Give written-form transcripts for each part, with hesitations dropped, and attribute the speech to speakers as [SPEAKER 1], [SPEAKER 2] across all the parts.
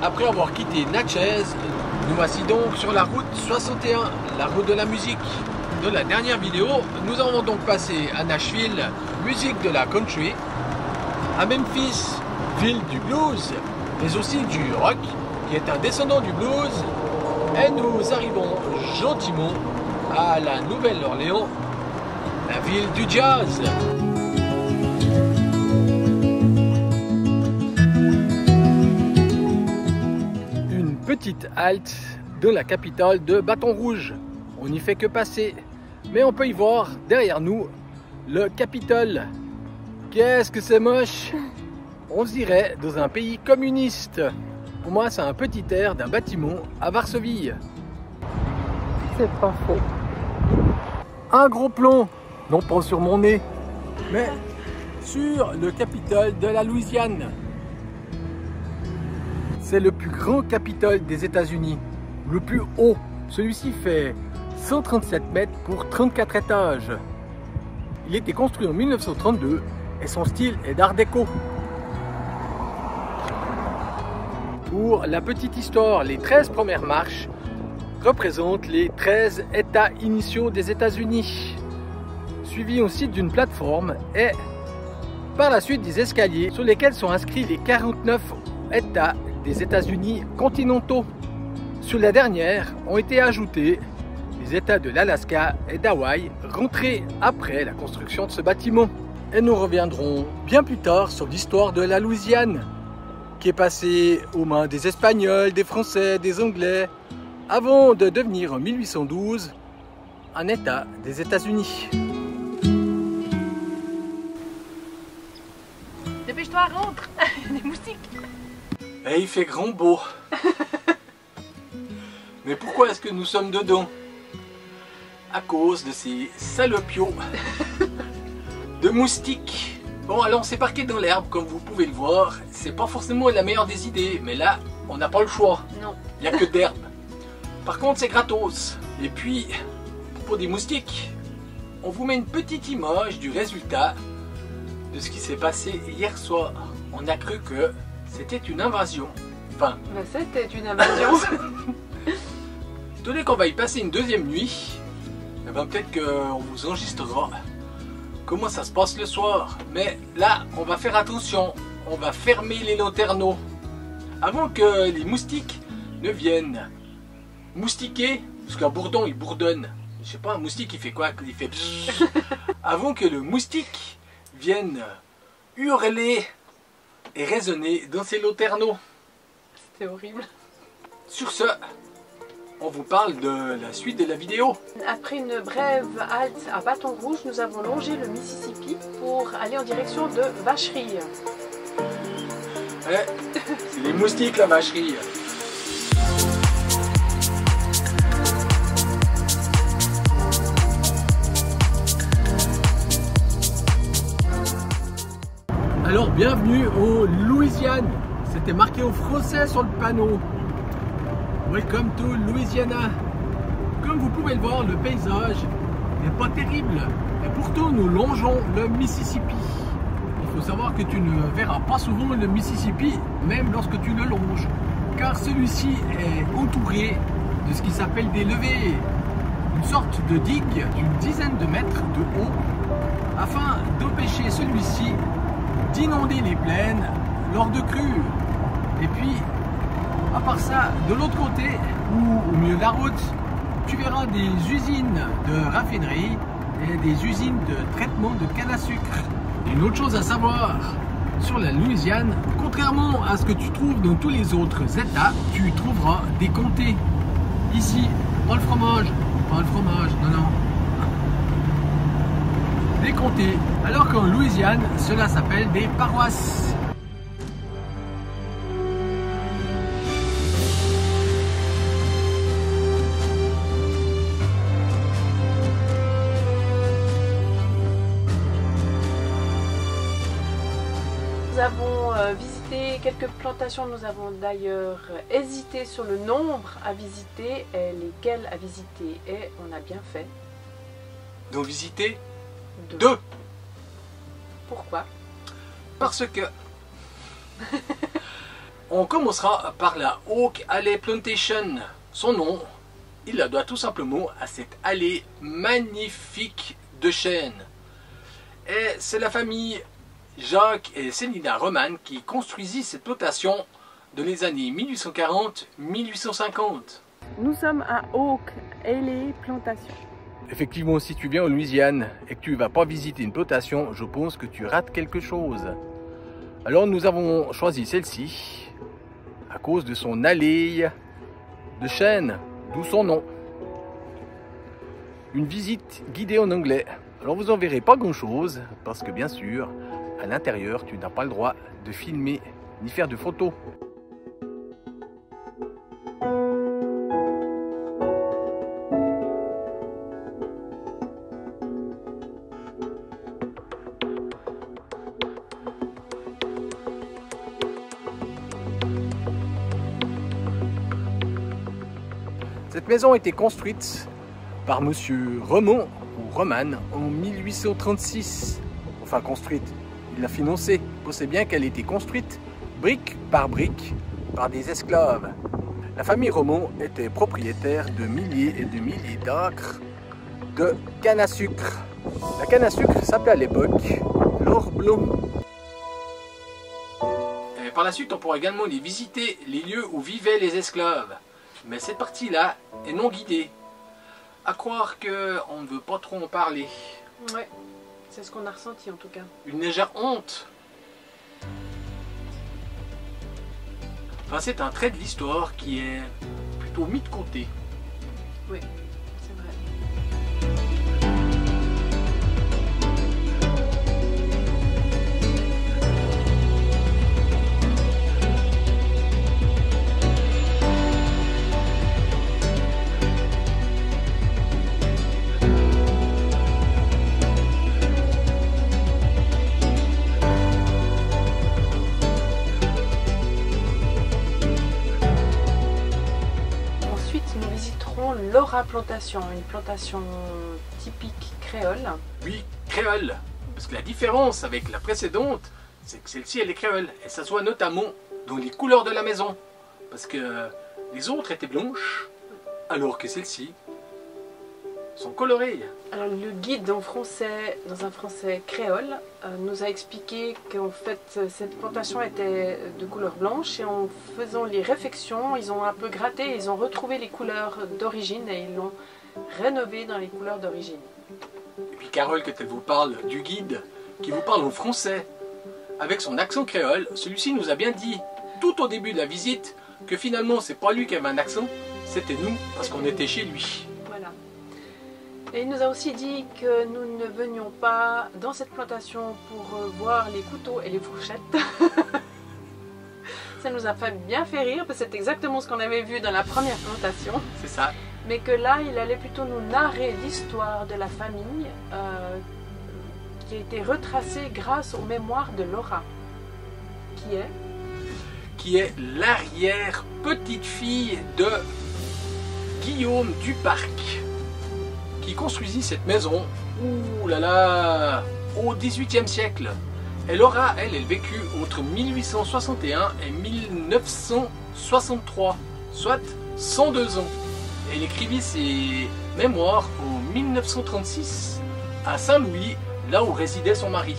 [SPEAKER 1] Après avoir quitté Natchez, nous voici donc sur la route 61, la route de la musique. Dans la dernière vidéo, nous avons donc passé à Nashville, musique de la country, à Memphis, ville du blues, mais aussi du rock, qui est un descendant du blues, et nous arrivons gentiment à la Nouvelle-Orléans, la ville du jazz. Une petite halte de la capitale de Bâton Rouge. On n'y fait que passer, mais on peut y voir derrière nous le Capitole. Qu'est-ce que c'est moche! On dirait dans un pays communiste. Pour moi, c'est un petit air d'un bâtiment à Varsovie. C'est pas faux. Un gros plomb, non pas sur mon nez, mais sur le Capitole de la Louisiane. C'est le plus grand Capitole des États-Unis, le plus haut. Celui-ci fait 137 mètres pour 34 étages. Il a été construit en 1932 et son style est d'art déco. Pour la petite histoire, les 13 premières marches représentent les 13 États initiaux des États-Unis, suivis aussi d'une plateforme et par la suite des escaliers sur lesquels sont inscrits les 49 États des États-Unis continentaux. Sur la dernière ont été ajoutés les États de l'Alaska et d'Hawaï, rentrés après la construction de ce bâtiment. Et nous reviendrons bien plus tard sur l'histoire de la Louisiane, qui est passée aux mains des Espagnols, des Français, des Anglais, avant de devenir en 1812 un État des États-Unis.
[SPEAKER 2] Dépêche-toi, rentre. Des moustiques.
[SPEAKER 1] Et il fait grand beau. Mais pourquoi est-ce que nous sommes dedans? À cause de ces salopios de moustiques. Bon, alors on s'est parqué dans l'herbe, comme vous pouvez le voir. C'est pas forcément la meilleure des idées, mais là, on n'a pas le choix.
[SPEAKER 2] Non.
[SPEAKER 1] Il n'y a que d'herbe. Par contre, c'est gratos. Et puis, pour des moustiques, on vous met une petite image du résultat de ce qui s'est passé hier soir. On a cru que c'était une invasion. Enfin,
[SPEAKER 2] Ben, c'était une invasion.
[SPEAKER 1] étant donné qu'on va y passer une deuxième nuit, eh ben, peut-être qu'on vous enregistrera comment ça se passe le soir. Mais là, on va faire attention. On va fermer les lanternaux avant que les moustiques ne viennent moustiquer. Parce qu'un bourdon, il bourdonne. Je sais pas, un moustique, il fait quoi? Il fait bzzz. Avant que le moustique vienne hurler et résonner dans ses lanternaux.
[SPEAKER 2] C'était horrible.
[SPEAKER 1] Sur ce, on vous parle de la suite de la vidéo.
[SPEAKER 2] Après une brève halte à Bâton Rouge, nous avons longé le Mississippi pour aller en direction de Vacherie.
[SPEAKER 1] Ouais, c'est les moustiques, la vacherie. Alors, bienvenue au Louisiane. C'était marqué en français sur le panneau. Welcome to Louisiana. Comme vous pouvez le voir, le paysage n'est pas terrible. Et pourtant, nous longeons le Mississippi. Il faut savoir que tu ne verras pas souvent le Mississippi, même lorsque tu le longes. Car celui-ci est entouré de ce qui s'appelle des levées. Une sorte de digue d'une dizaine de mètres de haut, afin d'empêcher celui-ci d'inonder les plaines lors de crues. Et puis, à part ça, de l'autre côté, ou au milieu de la route, tu verras des usines de raffinerie et des usines de traitement de canne à sucre. Une autre chose à savoir sur la Louisiane, contrairement à ce que tu trouves dans tous les autres États, tu trouveras des comtés. Ici, pas le fromage, non, non. Des comtés, alors qu'en Louisiane, cela s'appelle des paroisses.
[SPEAKER 2] Nous avons visité quelques plantations, nous avons d'ailleurs hésité sur le nombre à visiter et lesquelles à visiter, et on a bien fait.
[SPEAKER 1] Donc visiter deux.
[SPEAKER 2] Pourquoi?
[SPEAKER 1] Parce que On commencera par la Oak Alley Plantation. Son nom, il la doit tout simplement à cette allée magnifique de chênes. Et c'est la famille Jacques et Célina Roman qui construisit cette plantation dans les années 1840-1850.
[SPEAKER 2] Nous sommes à Oak Alley Plantation.
[SPEAKER 1] Effectivement, si tu viens en Louisiane et que tu ne vas pas visiter une plantation, je pense que tu rates quelque chose. Alors nous avons choisi celle-ci à cause de son allée de chênes, d'où son nom. Une visite guidée en anglais. Alors vous en verrez pas grand-chose parce que bien sûr, à l'intérieur, tu n'as pas le droit de filmer ni faire de photos. Cette maison a été construite par monsieur Remond ou Roman en 1836. Enfin construite, il l'a financée. Vous savez bien qu'elle a été construite brique par des esclaves. La famille Remond était propriétaire de milliers et de milliers d'acres de canne à sucre. La canne à sucre s'appelait à l'époque l'or blanc. Et par la suite, on pourra également aller visiter les lieux où vivaient les esclaves. Mais cette partie-là est non guidée. À croire qu'on ne veut pas trop en parler.
[SPEAKER 2] Ouais, c'est ce qu'on a ressenti en tout cas.
[SPEAKER 1] Une légère honte. Enfin, c'est un trait de l'histoire qui est plutôt mis de côté.
[SPEAKER 2] Oui, c'est vrai. Laura Plantation, une plantation typique créole.
[SPEAKER 1] Oui, créole. Parce que la différence avec la précédente, c'est que celle-ci, elle est créole. Et ça se voit notamment dans les couleurs de la maison. Parce que les autres étaient blanches, alors que celles-ci sont colorées.
[SPEAKER 2] Alors le guide en français, dans un français créole, nous a expliqué qu'en fait cette plantation était de couleur blanche et en faisant les réfections, ils ont un peu gratté, ils ont retrouvé les couleurs d'origine et ils l'ont rénové dans les couleurs d'origine.
[SPEAKER 1] Et puis Carole, quand elle vous parle du guide, qui vous parle en français, avec son accent créole, celui-ci nous a bien dit, tout au début de la visite, que finalement c'est pas lui qui avait un accent, c'était nous, parce qu'on était chez lui.
[SPEAKER 2] Voilà. Et il nous a aussi dit que nous ne venions pas dans cette plantation pour voir les couteaux et les fourchettes. Ça nous a bien fait rire, parce que c'est exactement ce qu'on avait vu dans la première plantation.
[SPEAKER 1] C'est ça.
[SPEAKER 2] Mais que là, il allait plutôt nous narrer l'histoire de la famille qui a été retracée grâce aux mémoires de Laura,
[SPEAKER 1] qui est l'arrière-petite-fille de Guillaume Duparc, qui construisit cette maison, ouh là là, au XVIIIe siècle. Et Laura, elle vécut entre 1861 et 1963, soit 102 ans. Elle écrivit ses mémoires en 1936 à Saint-Louis, là où résidait son mari.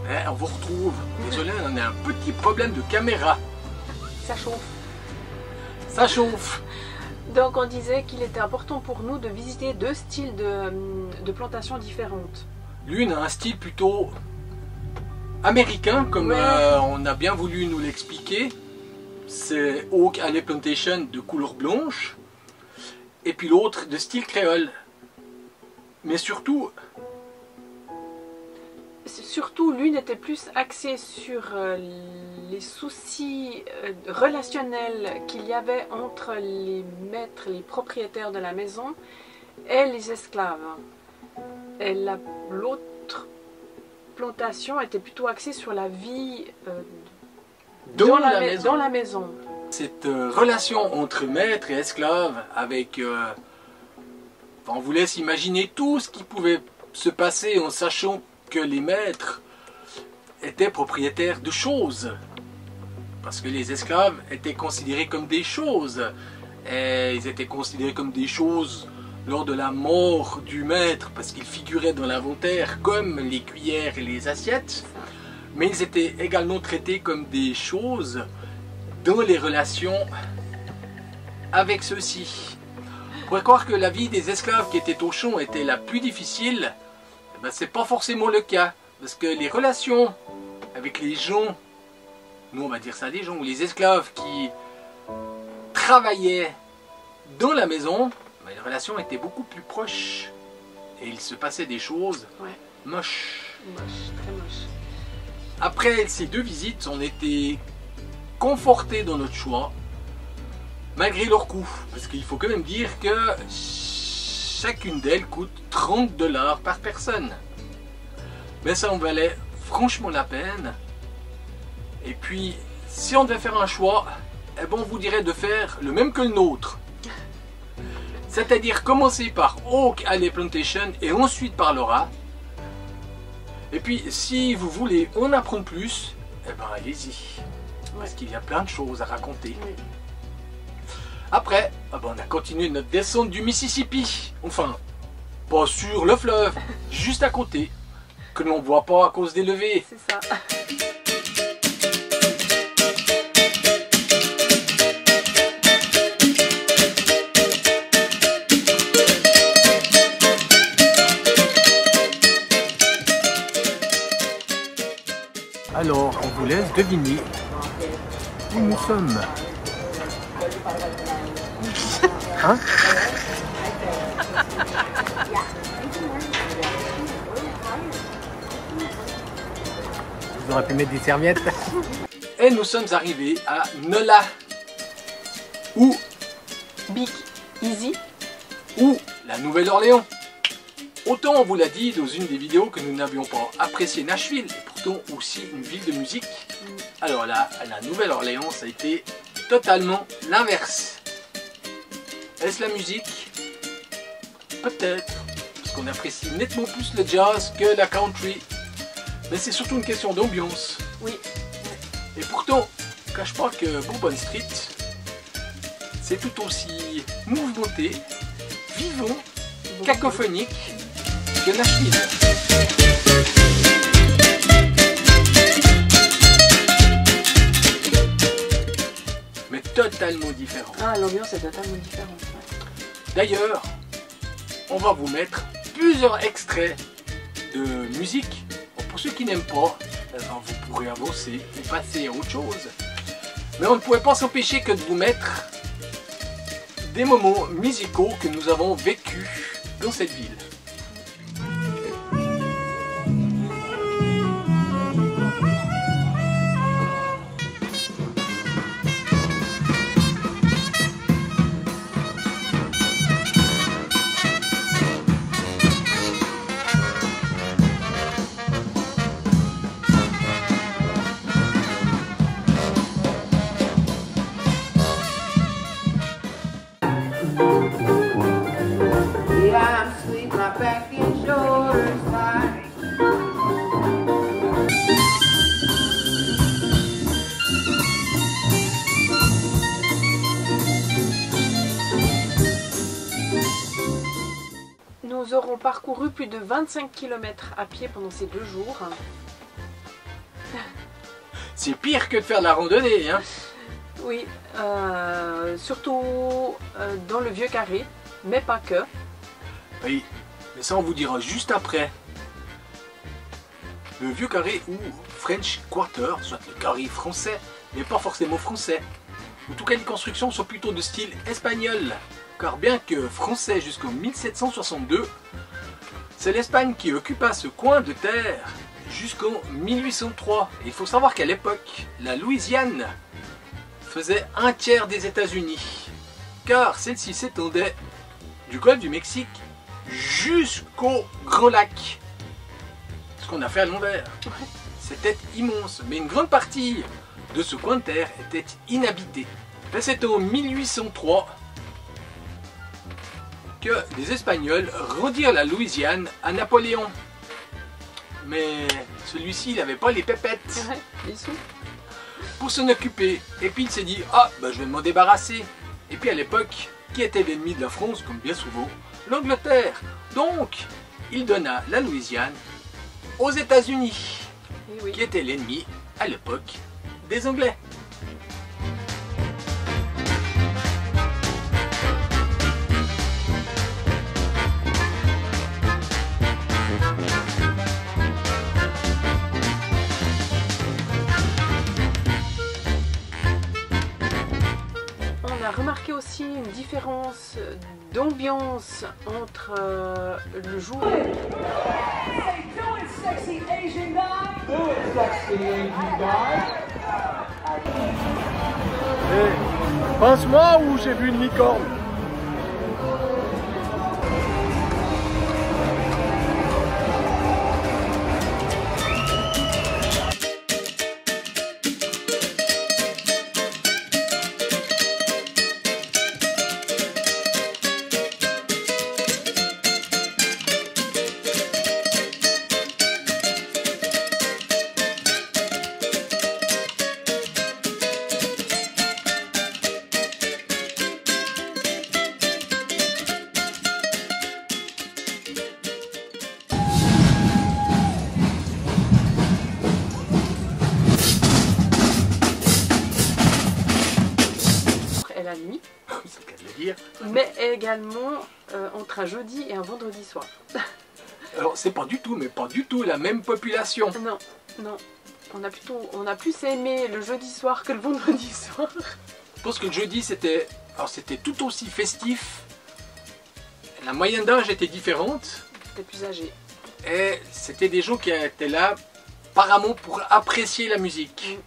[SPEAKER 1] Et on vous retrouve. Désolé, on a un petit problème de caméra.
[SPEAKER 2] Ça chauffe.
[SPEAKER 1] Ça chauffe.
[SPEAKER 2] Donc on disait qu'il était important pour nous de visiter deux styles de plantations différentes.
[SPEAKER 1] L'une a un style plutôt américain, comme on a bien voulu nous l'expliquer. C'est Oak Alley Plantation de couleur blanche. Et puis l'autre de style créole. Mais surtout,
[SPEAKER 2] l'une était plus axée sur les soucis relationnels qu'il y avait entre les maîtres, les propriétaires de la maison et les esclaves. Et l'autre plantation était plutôt axée sur la vie dans la maison.
[SPEAKER 1] Cette relation entre maître et esclave avec... on vous laisse imaginer tout ce qui pouvait se passer en sachant que les maîtres étaient propriétaires de choses. parce que les esclaves étaient considérés comme des choses. Et ils étaient considérés comme des choses lors de la mort du maître, parce qu'ils figuraient dans l'inventaire comme les cuillères et les assiettes. Mais ils étaient également traités comme des choses dans les relations avec ceux-ci. On pourrait croire que la vie des esclaves qui étaient au champ était la plus difficile. Ben, c'est pas forcément le cas, parce que les relations avec les gens, nous on va dire ça des gens, ou les esclaves qui travaillaient dans la maison, ben, les relations étaient beaucoup plus proches. Et il se passait des choses moches.
[SPEAKER 2] Moche, très moche.
[SPEAKER 1] Après ces 2 visites, on était confortés dans notre choix, malgré leur coût. Parce qu'il faut quand même dire que chacune d'elles coûte 30 $ par personne. Mais ça en valait franchement la peine. Et puis, si on devait faire un choix, eh ben on vous dirait de faire le même que le nôtre. C'est-à-dire commencer par Oak Alley Plantation et ensuite par Laura. Et puis, si vous voulez en apprendre plus, eh ben allez-y. Parce qu'il y a plein de choses à raconter.
[SPEAKER 2] Oui.
[SPEAKER 1] Après, ah ben on a continué notre descente du Mississippi. Enfin, pas sur le fleuve, juste à côté. Que l'on ne voit pas à cause des levées.
[SPEAKER 2] C'est ça.
[SPEAKER 1] Alors, on vous laisse deviner où nous sommes. Hein? Vous aurez pu mettre des serviettes. Et nous sommes arrivés à Nola. Ou
[SPEAKER 2] Big Easy.
[SPEAKER 1] Ou la Nouvelle-Orléans. Autant on vous l'a dit dans une des vidéos que nous n'avions pas apprécié Nashville, et pourtant aussi une ville de musique. Alors là, à la Nouvelle-Orléans, ça a été totalement l'inverse. Est-ce la musique? Peut-être, parce qu'on apprécie nettement plus le jazz que la country. Mais c'est surtout une question d'ambiance.
[SPEAKER 2] Oui.
[SPEAKER 1] Et pourtant, je ne cache pas que Bourbon Street, c'est tout aussi mouvementé, vivant, cacophonique que Nashville. Mais totalement différent.
[SPEAKER 2] Ah, l'ambiance est totalement différente. Ouais.
[SPEAKER 1] D'ailleurs, on va vous mettre plusieurs extraits de musique. Bon, pour ceux qui n'aiment pas, vous pourrez avancer et passer à autre chose. Mais on ne pouvait pas s'empêcher que de vous mettre des moments musicaux que nous avons vécus dans cette ville.
[SPEAKER 2] Nous aurons parcouru plus de 25 km à pied pendant ces 2 jours.
[SPEAKER 1] C'est pire que de faire de la randonnée, hein?
[SPEAKER 2] Oui, surtout dans le Vieux Carré, mais pas que.
[SPEAKER 1] Oui, mais ça on vous dira juste après. Le Vieux Carré ou French Quarter, soit le carré français, mais pas forcément français. En tout cas, les constructions sont plutôt de style espagnol. Car bien que français jusqu'en 1762, c'est l'Espagne qui occupa ce coin de terre jusqu'en 1803. Et il faut savoir qu'à l'époque, la Louisiane faisait 1/3 des États-Unis. Car celle-ci s'étendait du golfe du Mexique jusqu'au Grand Lac. Ce qu'on a fait à l'envers. C'était immense, mais une grande partie de ce coin de terre était inhabité. C'est en 1803 que les Espagnols rendirent la Louisiane à Napoléon. Mais celui-ci, il n'avait pas les pépettes.
[SPEAKER 2] Ouais, les sous.
[SPEAKER 1] pour s'en occuper. Et puis il s'est dit, ah, bah, je vais m'en débarrasser. Et puis à l'époque, qui était l'ennemi de la France, comme bien souvent? L'Angleterre. Donc, il donna la Louisiane aux États-Unis,
[SPEAKER 2] oui.
[SPEAKER 1] qui était l'ennemi à l'époque des Anglais.
[SPEAKER 2] On a remarqué aussi une différence d'ambiance entre le jour.
[SPEAKER 1] Hey, pense-moi ou j'ai vu une licorne?
[SPEAKER 2] La nuit,
[SPEAKER 1] c'est le cas de le dire.
[SPEAKER 2] mais également entre un jeudi et un vendredi soir.
[SPEAKER 1] Alors c'est pas du tout, mais pas du tout la même population.
[SPEAKER 2] Non, non, on a plus aimé le jeudi soir que le vendredi soir.
[SPEAKER 1] Je pense que le jeudi c'était tout aussi festif. La moyenne d'âge était différente.
[SPEAKER 2] C'était plus âgé.
[SPEAKER 1] Et c'était des gens qui étaient là apparemment pour apprécier la musique.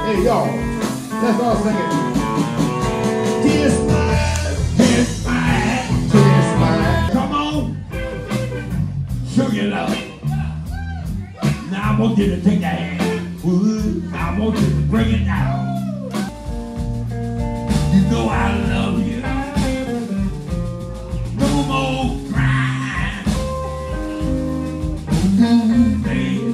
[SPEAKER 3] Hey y'all, let's all sing it. Kiss my, come on, show your love. Now I want you to take that hand, I want you to bring it down. You know I love you. No more crying. Ooh, baby.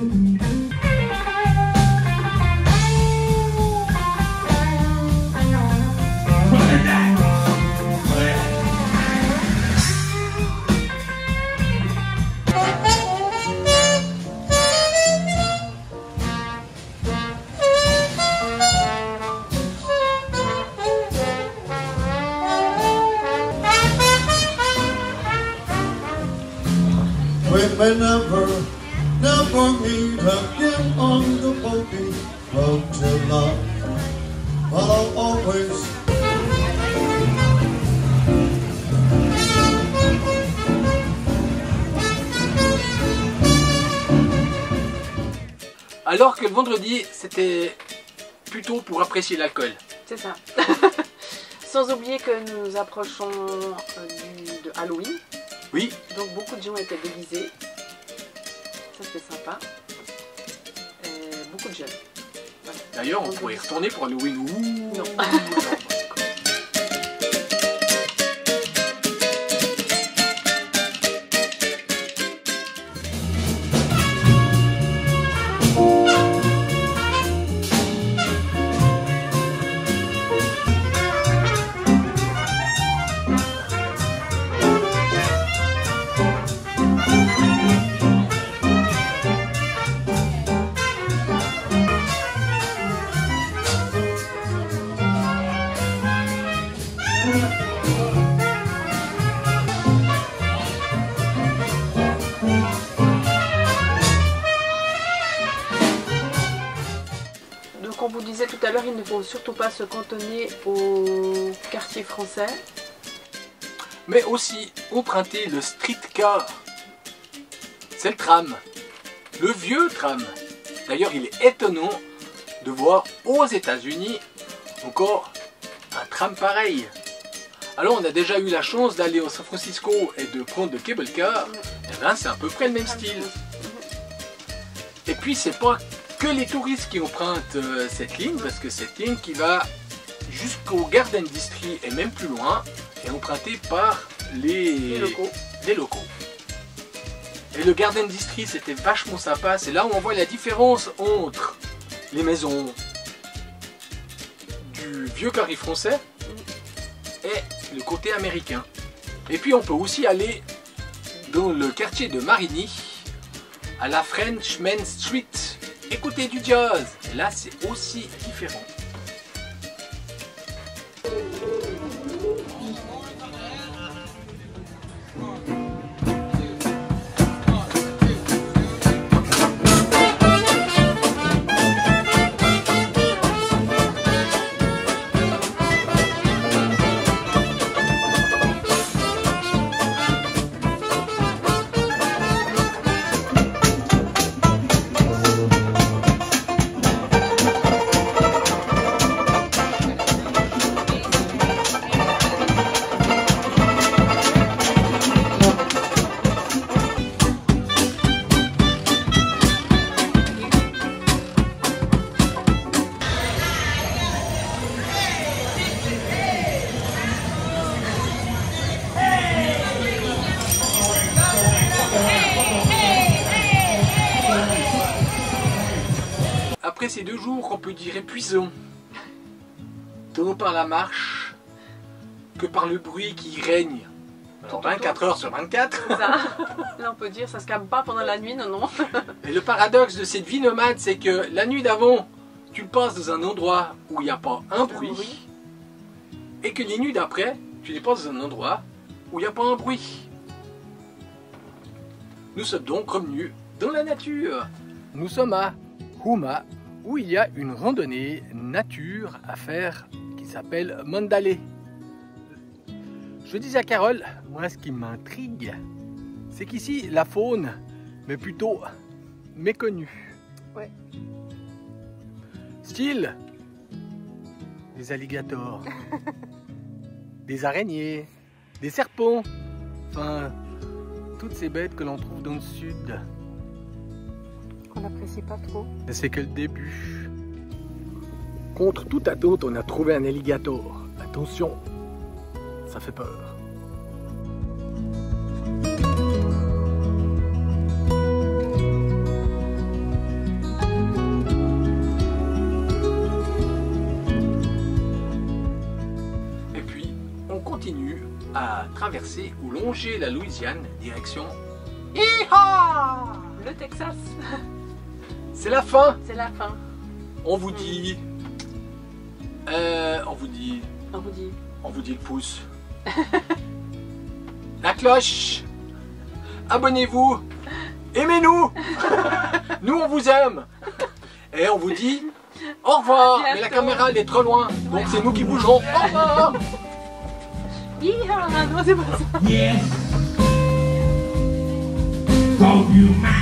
[SPEAKER 3] Never need to get on the bogey road to love. Follow always.
[SPEAKER 1] Alors que le vendredi, c'était plutôt pour apprécier l'alcool.
[SPEAKER 2] C'est ça. Sans oublier que nous approchons de Halloween.
[SPEAKER 1] Oui.
[SPEAKER 2] Donc beaucoup de gens étaient déguisés. Ça c'était sympa. Et beaucoup de jeunes. Voilà.
[SPEAKER 1] D'ailleurs, on pourrait y retourner pour Halloween. Ouh.
[SPEAKER 2] Non. Donc on vous disait tout à l'heure, il ne faut surtout pas se cantonner au quartier français.
[SPEAKER 1] Mais aussi emprunter le streetcar. C'est le tram. Le vieux tram. D'ailleurs, il est étonnant de voir aux États-Unis encore un tram pareil. Alors, on a déjà eu la chance d'aller au San Francisco et de prendre le cable car. Et ben, c'est à peu près le même style. Et puis, c'est pas que les touristes qui empruntent cette ligne, parce que cette ligne qui va jusqu'au Garden District et même plus loin est empruntée par les locaux. Et le Garden District, c'était vachement sympa. C'est là où on voit la différence entre les maisons du vieux Paris français et le côté américain. Et puis on peut aussi aller dans le quartier de Marigny, à la Frenchman Street, écouter du jazz. Et là, c'est aussi différent. Après ces 2 jours qu'on peut dire épuisants, tant par la marche que par le bruit qui règne. Alors 24 heures sur 24.
[SPEAKER 2] Ça. Là on peut dire ça se calme pas pendant la nuit, non non.
[SPEAKER 1] Et le paradoxe de cette vie nomade, c'est que la nuit d'avant, tu le passes dans un endroit où il n'y a pas un bruit, et que les nuits d'après, tu les passes dans un endroit où il n'y a pas un bruit. Nous sommes donc revenus dans la nature. Nous sommes à Houma, où il y a une randonnée nature à faire qui s'appelle Mandalay. Je disais à Carole, moi ce qui m'intrigue, c'est qu'ici la faune, mais plutôt méconnue.
[SPEAKER 2] Ouais.
[SPEAKER 1] Style des alligators, des araignées, des serpents, enfin toutes ces bêtes que l'on trouve dans le sud.
[SPEAKER 2] On n'apprécie pas trop.
[SPEAKER 1] Mais c'est que le début. Contre toute attente, on a trouvé un alligator. Attention, ça fait peur. Et puis, on continue à traverser ou longer la Louisiane, direction Yeehaw!
[SPEAKER 2] Le Texas.
[SPEAKER 1] C'est la fin.
[SPEAKER 2] C'est la fin.
[SPEAKER 1] On vous dit... on vous dit le pouce. La cloche. Abonnez-vous. Aimez-nous. Nous, on vous aime. Et on vous dit au revoir. Mais la caméra, elle est trop loin. Donc c'est nous qui bougerons. Au revoir.
[SPEAKER 2] Yeehaw! Non, c'est pas ça.
[SPEAKER 3] Yes. Call you mine.